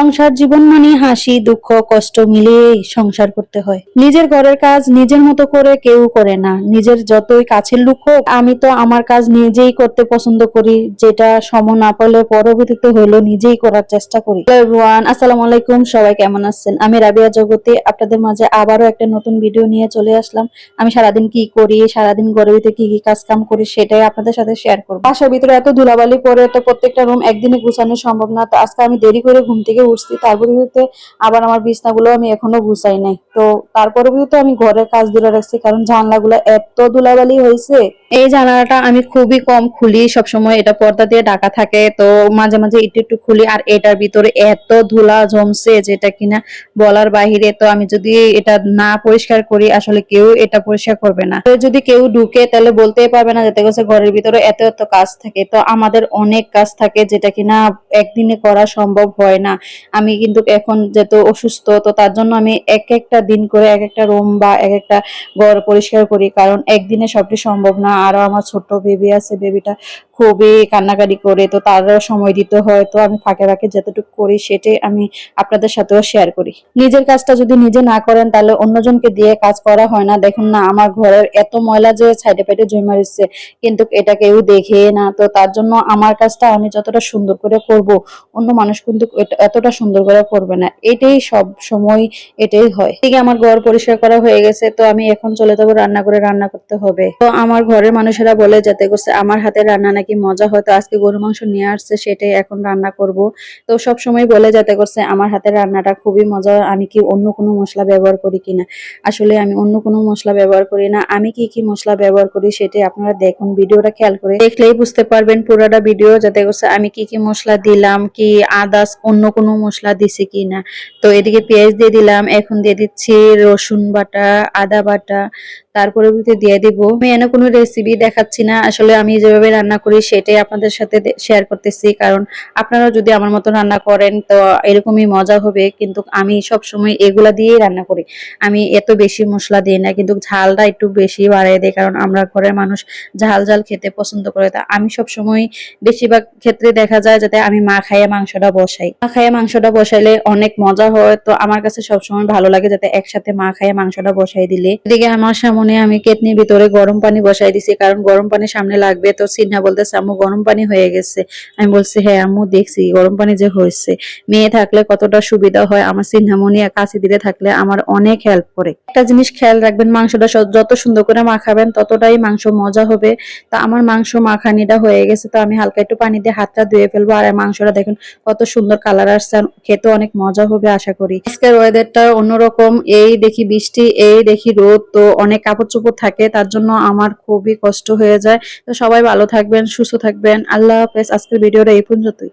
সংসার জীবন মানে হাসি দুঃখ কষ্ট মিলিয়েই সংসার করতে হয়। নিজের ঘরের কাজ নিজের মতো করে কেউ করে না, নিজের যতই কাছের লোক হোক। আমি তো আমার কাজ নিজেই করতে পছন্দ করি, যেটা সময় না পেলে পরবর্তীতে হলো নিজেই করার চেষ্টা করি। হ্যালো এভরিওয়ান, আসসালামু আলাইকুম। সবাই কেমন আছেন? আমি রাবিয়া জগতে আপনাদের মাঝে আবারও একটা নতুন ভিডিও নিয়ে চলে আসলাম। আমি সারাদিন কি করি, সারাদিন ঘরের ভিতরে কি কি কাজ কাম করি সেটাই আপনাদের সাথে শেয়ার করবো। বাসার ভিতরে এত ধুলাবালি পরে তো প্রত্যেকটা রুম একদিনে গুছানো সম্ভব না। তো আজকে আমি দেরি করে ঘুম থেকে উঠছি, তারপরে আবার আমার বিছনাগুলো আমি এখনো গুছাই নাই। তো তারপরে আমি ঘরের কাজ ধরে রাখছি, কারণ জানলাগুলো এত ধুলাবালি হয়েছে। এই জানালাটা আমি খুবই কম খুলি, সবসময় এটা পর্দা দিয়ে ঢাকা থাকে, তো মাঝে মাঝে একটু একটু খুলি। আর এটার ভিতরে এত ধুলা জমছে যেটা কিনা বলার বাহিরে। তো আমি যদি এটা না পরিষ্কার করি, আসলে কেউ এটা পরিষ্কার করবে না। যদি কেউ ঢুকে তাহলে বলতেই পারবে না যেতে গেছে ঘরের ভিতরে এত এত কাজ থাকে। তো আমাদের অনেক কাজ থাকে যেটা কিনা একদিনে করা সম্ভব হয় না। আমি কিন্তু এখন যেহেতু অসুস্থ, তো তার জন্য আমি এক একটা দিন করে এক একটা রুম বা এক একটা ঘর পরিষ্কার করি, কারণ একদিনে সবটি সম্ভব না। আরো আমার ছোট বেবি আছে, বেবিটা খুবই কান্নাকাটি করে, তো তারও সময় দিতে হয়। তো আমি ফাঁকে ফাঁকে যতটুকু করি সেটাই আমি আপনাদের সাথেও শেয়ার করি। নিজের কাজটা যদি নিজে না করেন তাহলে অন্যজনকে দিয়ে কাজ করা হয় না। দেখুন না, আমার ঘরের এত ময়লা যে সাইডে পেটে জমা রয়েছে, কিন্তু এটা কেউ দেখে না। তো তার জন্য আমার কাজটা আমি যতটা সুন্দর করে করব, অন্য মানুষ কিন্তু এতটা সুন্দর করে করবে না। এটাই সব সময় এটাই হয়। ঠিক আমার ঘর পরিষ্কার করা হয়ে গেছে, তো আমি এখন চলে যাবো রান্না করে, রান্না করতে হবে। তো আমার ঘরের মানুষেরা বলে যেতে করছে আমার হাতের রান্না নাকি মজা হয়। তো আজকে গরু মাংস নিয়ে আসছে, সেটাই এখন রান্না করব। তো সব সময় বলে যেতে করছে আমার হাতের রান্নাটা খুবই মজা, আমি কি অন্য কোনো মশলা ব্যবহার করি কিনা। আসলে আমি অন্য কোনো মশলা ব্যবহার করি না। আমি কি কি মশলা ব্যবহার করি সেটাই আপনারা দেখুন, ভিডিওটা খেয়াল করে দেখলেই বুঝতে পারবেন পুরোটা ভিডিও। যাতে করছে আমি কি কি মশলা দিলাম, কি আদার্স অন্য কোনো মশলা দিছি কিনা। তো এদিকে পেঁয়াজ দিয়ে দিলাম, এখন দিয়ে দিচ্ছি রসুন বাটা, আদা বাটা, তারপরে দিয়ে দিব। আমি এনে কোনো রেসিপি দেখাচ্ছি না, আসলে আমি যেভাবে রান্না করি সেটাই আপনাদের সাথে শেয়ার করতেছি। কারণ আপনারা যদি আমার মতো রান্না করেন তো এরকমই মজা হবে। কিন্তু আমি সব সময় এগুলা দিয়েই রান্না করি, আমি এত বেশি মশলা দিই না, কিন্তু ঝালটা একটু বেশি বাড়িয়ে দিই, কারণ আমরা ঘরের মানুষ ঝাল ঝাল খেতে পছন্দ করে। তা আমি সব সময় বেশিরভাগ ক্ষেত্রে দেখা যায় যাতে আমি মা খাইয়ে মাংসটা বসাই, মা খাইয়ে মাংসটা বসাইলে অনেক মজা হয়। তো আমার কাছে সবসময় ভালো লাগে যাতে একসাথে মা খাইয়ে মাংসটা বসাই দিলে। এদিকে আমার সামনে আমি কেতনির ভিতরে গরম পানি বসাই দিছি, কারণ গরম পানি সামনে লাগবে। তো সিনহা বলতেছে আম্মু গরম পানি হয়ে গেছে। আমি বলছি হ্যাঁ আম্মু দেখছি গরম পানি যে হয়েছে। মেয়ে থাকলে কতটা সুবিধা হয়, আমার সিনহামনি কাছে দিতে থাকলে আমার অনেক হেল্প করে। একটা জিনিস খেয়াল রাখবেন, মাংসটা যত সুন্দর করে মাখাবেন ততটাই মাংস মজা হবে। তা আমার মাংস মাখানিটা হয়ে গেছে, তো আমি হালকা একটু পানি দিয়ে হাতটা ধুয়ে ফেলবো। আর মাংসটা দেখুন কত সুন্দর কালার আসছে, খেতে অনেক মজা হবে আশা করি। আজকের ওয়েদারটা অন্যরকম, এই দেখি বৃষ্টি, এই দেখি রোদ, তো অনেক কাপড় চোপড় থাকে, তার জন্য আমার খুবই কষ্ট হয়ে যায়। তো সবাই ভালো থাকবেন, সুস্থ থাকবেন, আল্লাহ হাফেজ। আজকের ভিডিওটা এই পর্যন্তই।